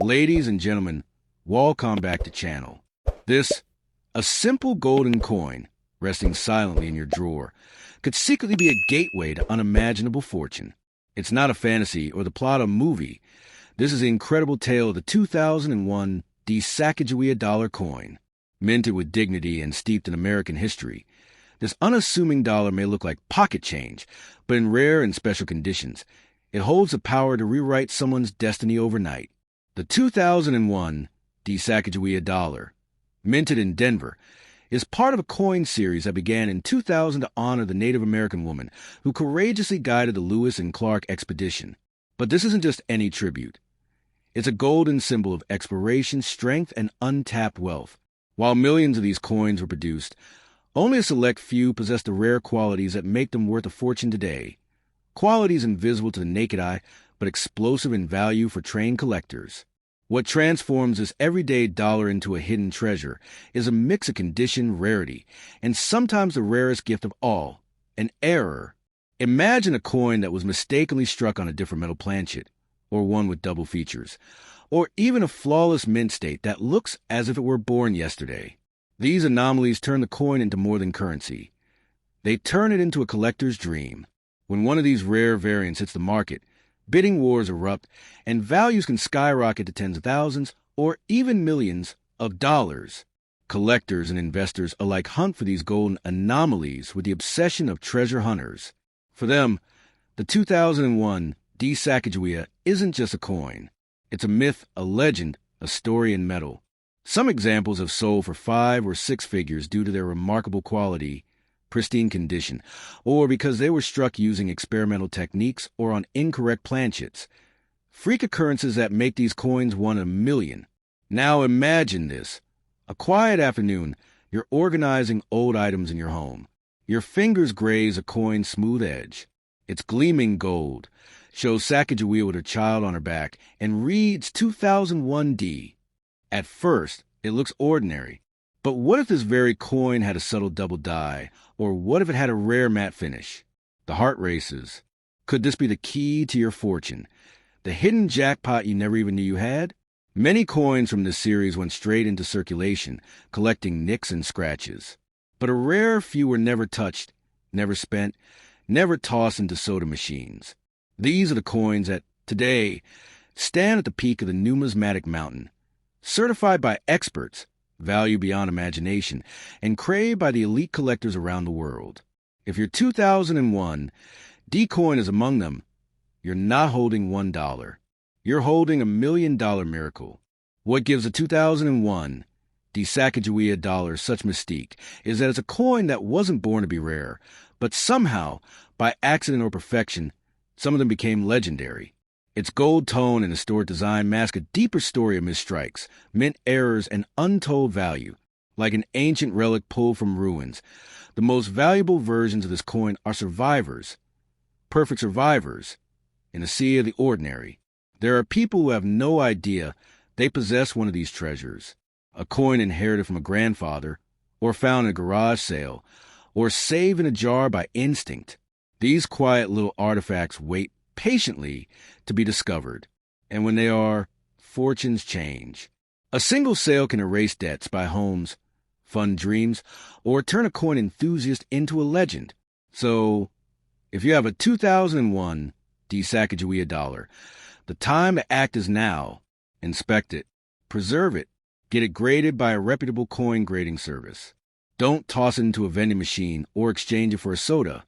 Ladies and gentlemen, welcome back to channel. This, a simple golden coin resting silently in your drawer, could secretly be a gateway to unimaginable fortune. It's not a fantasy or the plot of a movie. This is the incredible tale of the 2001 Sacagawea dollar coin. Minted with dignity and steeped in American history, this unassuming dollar may look like pocket change, but in rare and special conditions, it holds the power to rewrite someone's destiny overnight. The 2001 Sacagawea dollar, minted in Denver, is part of a coin series that began in 2000 to honor the Native American woman who courageously guided the Lewis and Clark expedition. But this isn't just any tribute. It's a golden symbol of exploration, strength, and untapped wealth. While millions of these coins were produced, only a select few possess the rare qualities that make them worth a fortune today. Qualities invisible to the naked eye, but explosive in value for trained collectors. What transforms this everyday dollar into a hidden treasure is a mix of condition, rarity, and sometimes the rarest gift of all, an error. Imagine a coin that was mistakenly struck on a different metal planchet, or one with double features, or even a flawless mint state that looks as if it were born yesterday. These anomalies turn the coin into more than currency. They turn it into a collector's dream. When one of these rare variants hits the market, bidding wars erupt, and values can skyrocket to tens of thousands or even millions of dollars. Collectors and investors alike hunt for these golden anomalies with the obsession of treasure hunters. For them, the 2001 Sacagawea isn't just a coin. It's a myth, a legend, a story in metal. Some examples have sold for 5 or 6 figures due to their remarkable quality, pristine condition, or because they were struck using experimental techniques or on incorrect planchets. Freak occurrences that make these coins one in a million. Now imagine this. A quiet afternoon, you're organizing old items in your home. Your fingers graze a coin's smooth edge. It's gleaming gold, shows Sacagawea with her child on her back, and reads 2001D. At first, it looks ordinary. But what if this very coin had a subtle double die? Or what if it had a rare matte finish? The heart races. Could this be the key to your fortune? The hidden jackpot you never even knew you had? Many coins from this series went straight into circulation, collecting nicks and scratches. But a rare few were never touched, never spent, never tossed into soda machines. These are the coins that, today, stand at the peak of the numismatic mountain. Certified by experts, value beyond imagination, and craved by the elite collectors around the world. If your 2001 D-coin is among them, you're not holding $1. You're holding $1 million miracle. What gives the 2001 Sacagawea dollar such mystique is that it's a coin that wasn't born to be rare, but somehow, by accident or perfection, some of them became legendary. Its gold tone and historic design mask a deeper story of misstrikes, mint errors, and untold value. Like an ancient relic pulled from ruins, the most valuable versions of this coin are survivors, perfect survivors, in a sea of the ordinary. There are people who have no idea they possess one of these treasures, a coin inherited from a grandfather, or found in a garage sale, or saved in a jar by instinct. These quiet little artifacts wait patiently to be discovered, and when they are, fortunes change. A single sale can erase debts, buy homes, fund dreams, or turn a coin enthusiast into a legend. So, if you have a 2001 Sacagawea dollar, the time to act is now. Inspect it, preserve it, get it graded by a reputable coin grading service. Don't toss it into a vending machine or exchange it for a soda.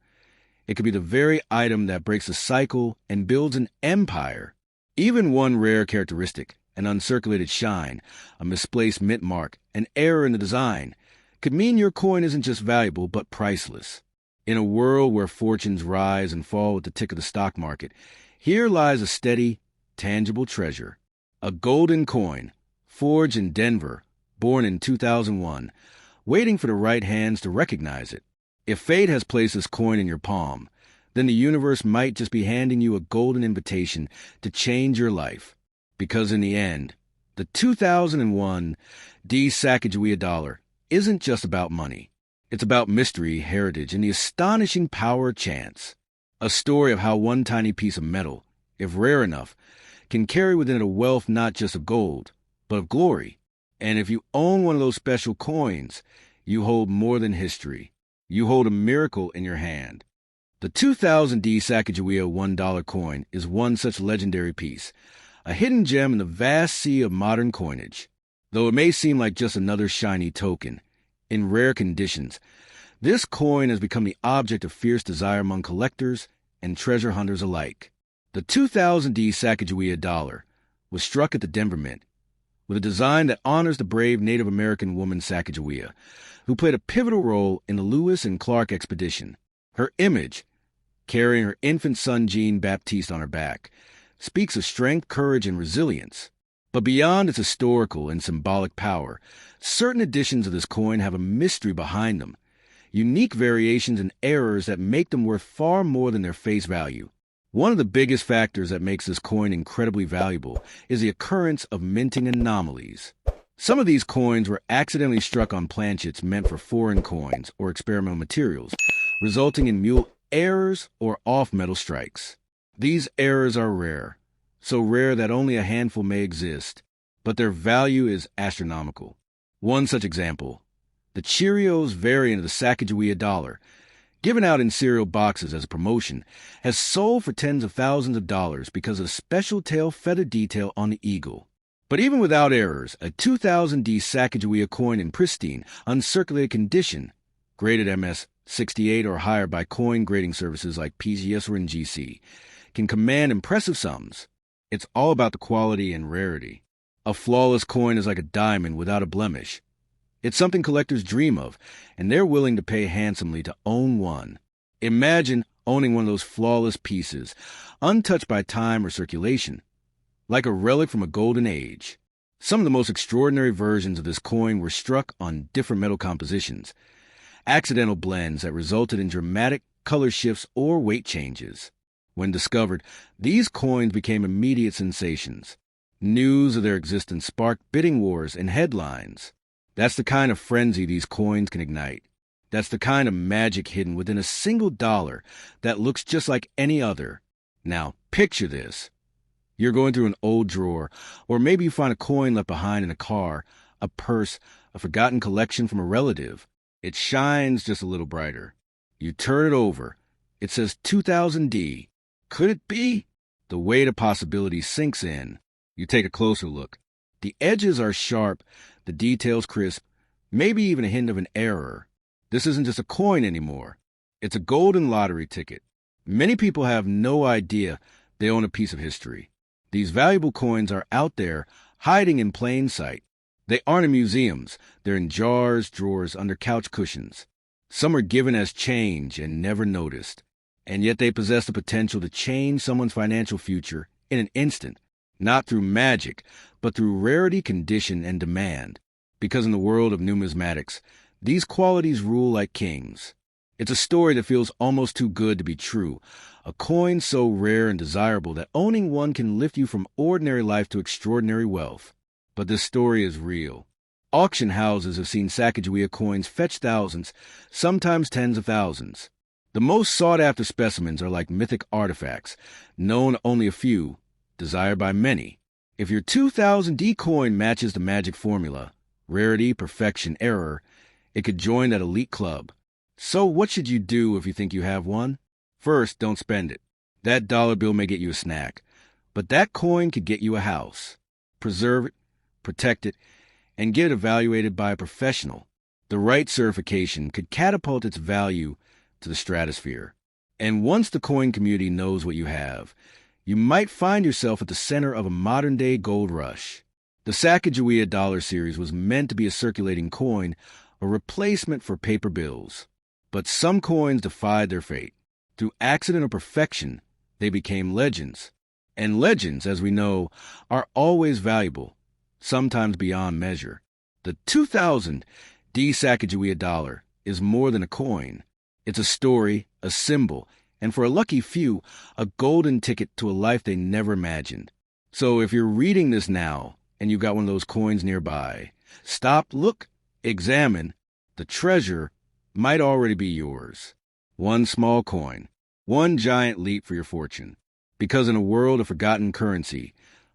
It could be the very item that breaks the cycle and builds an empire. Even one rare characteristic, an uncirculated shine, a misplaced mint mark, an error in the design, could mean your coin isn't just valuable but priceless. In a world where fortunes rise and fall with the tick of the stock market, here lies a steady, tangible treasure. A golden coin, forged in Denver, born in 2001, waiting for the right hands to recognize it. If fate has placed this coin in your palm, then the universe might just be handing you a golden invitation to change your life. Because in the end, the 2001 Sacagawea dollar isn't just about money. It's about mystery, heritage, and the astonishing power of chance. A story of how one tiny piece of metal, if rare enough, can carry within it a wealth not just of gold, but of glory. And if you own one of those special coins, you hold more than history. You hold a miracle in your hand. The 2000D Sacagawea $1 coin is one such legendary piece, a hidden gem in the vast sea of modern coinage. Though it may seem like just another shiny token, in rare conditions, this coin has become the object of fierce desire among collectors and treasure hunters alike. The 2000D Sacagawea dollar was struck at the Denver Mint with a design that honors the brave Native American woman Sacagawea, who played a pivotal role in the Lewis and Clark expedition. Her image, carrying her infant son Jean-Baptiste on her back, speaks of strength, courage, and resilience. But beyond its historical and symbolic power, certain editions of this coin have a mystery behind them, unique variations and errors that make them worth far more than their face value. One of the biggest factors that makes this coin incredibly valuable is the occurrence of minting anomalies. Some of these coins were accidentally struck on planchets meant for foreign coins or experimental materials, resulting in mule errors or off-metal strikes. These errors are rare, so rare that only a handful may exist, but their value is astronomical. One such example, the Cheerios variant of the Sacagawea dollar, given out in cereal boxes as a promotion, has sold for tens of thousands of dollars because of the special tail feather detail on the eagle. But even without errors, a 2000D Sacagawea coin in pristine, uncirculated condition, graded MS-68 or higher by coin grading services like PGS or NGC, can command impressive sums. It's all about the quality and rarity. A flawless coin is like a diamond without a blemish. It's something collectors dream of, and they're willing to pay handsomely to own one. Imagine owning one of those flawless pieces, untouched by time or circulation, like a relic from a golden age. Some of the most extraordinary versions of this coin were struck on different metal compositions, accidental blends that resulted in dramatic color shifts or weight changes. When discovered, these coins became immediate sensations. News of their existence sparked bidding wars and headlines. That's the kind of frenzy these coins can ignite. That's the kind of magic hidden within a single dollar that looks just like any other. Now, picture this. You're going through an old drawer, or maybe you find a coin left behind in a car, a purse, a forgotten collection from a relative. It shines just a little brighter. You turn it over. It says 2000D. Could it be? The weight of possibility sinks in. You take a closer look. The edges are sharp, the details crisp, maybe even a hint of an error. This isn't just a coin anymore. It's a golden lottery ticket. Many people have no idea they own a piece of history. These valuable coins are out there, hiding in plain sight. They aren't in museums. They're in jars, drawers, under couch cushions. Some are given as change and never noticed. And yet they possess the potential to change someone's financial future in an instant. Not through magic, but through rarity, condition, and demand. Because in the world of numismatics, these qualities rule like kings. It's a story that feels almost too good to be true. A coin so rare and desirable that owning one can lift you from ordinary life to extraordinary wealth. But this story is real. Auction houses have seen Sacagawea coins fetch thousands, sometimes tens of thousands. The most sought-after specimens are like mythic artifacts, known only a few, desired by many. If your 2000D coin matches the magic formula, rarity, perfection, error, it could join that elite club. So what should you do if you think you have one? First, don't spend it. That dollar bill may get you a snack, but that coin could get you a house. Preserve it, protect it, and get it evaluated by a professional. The right certification could catapult its value to the stratosphere. And once the coin community knows what you have, you might find yourself at the center of a modern-day gold rush. The Sacagawea dollar series was meant to be a circulating coin, a replacement for paper bills. But some coins defied their fate. Through accident or perfection, they became legends. And legends, as we know, are always valuable, sometimes beyond measure. The 2000D Sacagawea dollar is more than a coin. It's a story, a symbol, and for a lucky few, a golden ticket to a life they never imagined. So if you're reading this now, and you've got one of those coins nearby, stop, look, examine. The treasure might already be yours. One small coin, one giant leap for your fortune. Because in a world of forgotten currency,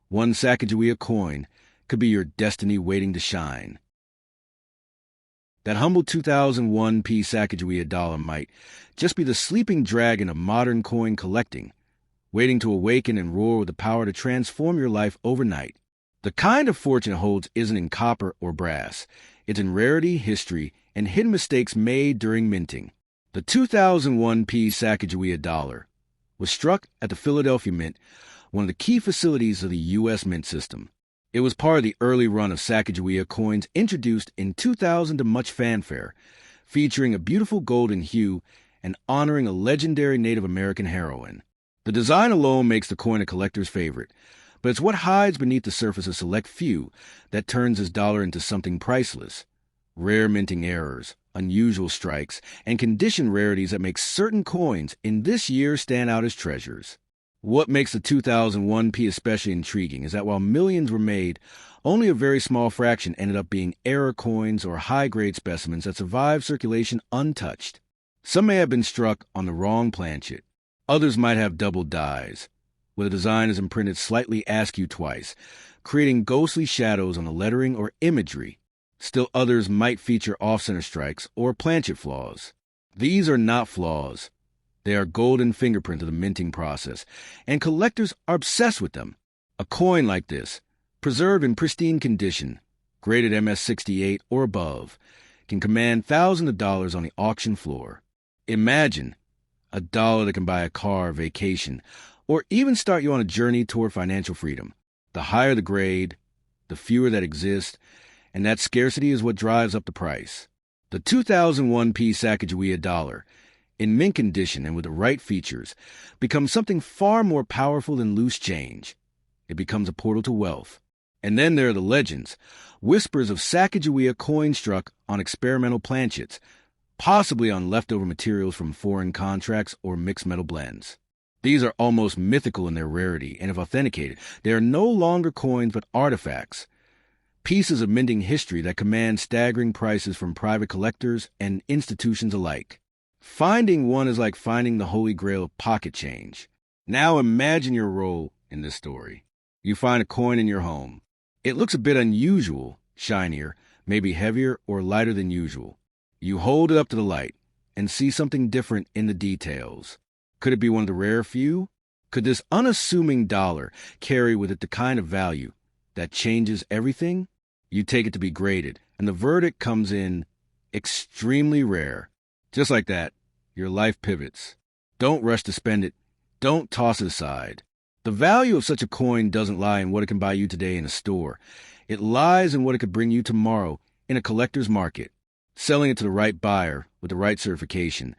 One Sacagawea coin could be your destiny waiting to shine. That humble 2001 Sacagawea dollar might just be the sleeping dragon of modern coin collecting, waiting to awaken and roar with the power to transform your life overnight. The kind of fortune it holds isn't in copper or brass. It's in rarity, history, and hidden mistakes made during minting. The 2001 Sacagawea dollar was struck at the Philadelphia Mint, one of the key facilities of the U.S. Mint system. It was part of the early run of Sacagawea coins introduced in 2000 to much fanfare, featuring a beautiful golden hue and honoring a legendary Native American heroine. The design alone makes the coin a collector's favorite, but it's what hides beneath the surface of select few that turns this dollar into something priceless. Rare minting errors, unusual strikes, and condition rarities that make certain coins in this year stand out as treasures. What makes the 2001 especially intriguing is that while millions were made, only a very small fraction ended up being error coins or high-grade specimens that survived circulation untouched. Some may have been struck on the wrong planchet. Others might have double dies, where the design is imprinted slightly askew twice, creating ghostly shadows on the lettering or imagery. Still others might feature off-center strikes or planchet flaws. These are not flaws. They are golden fingerprints of the minting process, and collectors are obsessed with them. A coin like this, preserved in pristine condition, graded MS-68 or above, can command thousands of dollars on the auction floor. Imagine a dollar that can buy a car, vacation, or even start you on a journey toward financial freedom. The higher the grade, the fewer that exist, and that scarcity is what drives up the price. The 2001 Sacagawea dollar, in mint condition and with the right features, becomes something far more powerful than loose change. It becomes a portal to wealth. And then there are the legends, whispers of Sacagawea coin struck on experimental planchets, possibly on leftover materials from foreign contracts or mixed metal blends. These are almost mythical in their rarity, and if authenticated, they are no longer coins but artifacts, pieces of minting history that command staggering prices from private collectors and institutions alike. Finding one is like finding the holy grail of pocket change. Now imagine your role in this story. You find a coin in your home. It looks a bit unusual, shinier, maybe heavier or lighter than usual. You hold it up to the light and see something different in the details. Could it be one of the rare few? Could this unassuming dollar carry with it the kind of value that changes everything? You take it to be graded, and the verdict comes in extremely rare. Just like that, your life pivots. Don't rush to spend it. Don't toss it aside. The value of such a coin doesn't lie in what it can buy you today in a store. It lies in what it could bring you tomorrow in a collector's market. Selling it to the right buyer with the right certification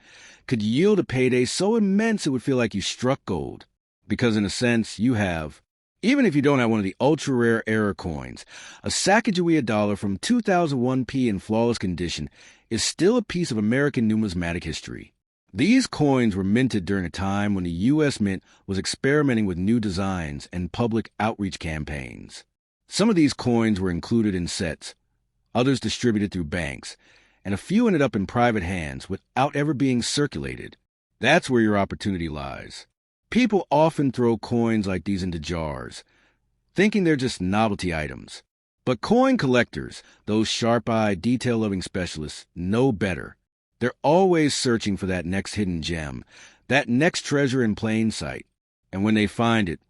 could yield a payday so immense it would feel like you struck gold. Because in a sense, you have. Even if you don't have one of the ultra-rare error coins, a Sacagawea dollar from 2001 in flawless condition is still a piece of American numismatic history. These coins were minted during a time when the U.S. Mint was experimenting with new designs and public outreach campaigns. Some of these coins were included in sets, others distributed through banks, and a few ended up in private hands without ever being circulated. That's where your opportunity lies. People often throw coins like these into jars, thinking they're just novelty items. But coin collectors, those sharp-eyed, detail-loving specialists, know better. They're always searching for that next hidden gem, that next treasure in plain sight. And when they find it,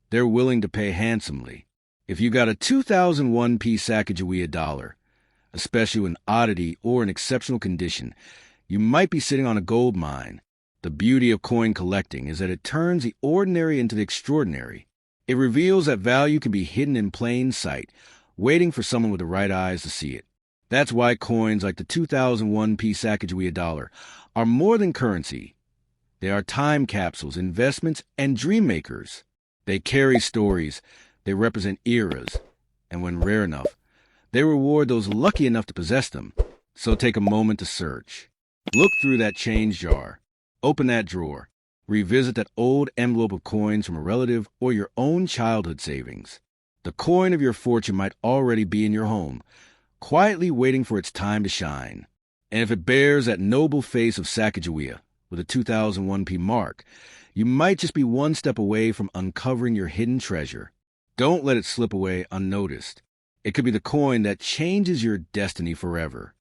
they're willing to pay handsomely. If you got a 2001 Sacagawea dollar, especially an oddity or an exceptional condition, you might be sitting on a gold mine. The beauty of coin collecting is that it turns the ordinary into the extraordinary. It reveals that value can be hidden in plain sight, waiting for someone with the right eyes to see it. That's why coins like the 2001 Sacagawea dollar are more than currency. They are time capsules, investments, and dream makers. They carry stories, they represent eras, and when rare enough, they reward those lucky enough to possess them. So take a moment to search. Look through that change jar. Open that drawer. Revisit that old envelope of coins from a relative or your own childhood savings. The coin of your fortune might already be in your home, quietly waiting for its time to shine. And if it bears that noble face of Sacagawea with a 2001 mark, you might just be one step away from uncovering your hidden treasure. Don't let it slip away unnoticed. It could be the coin that changes your destiny forever.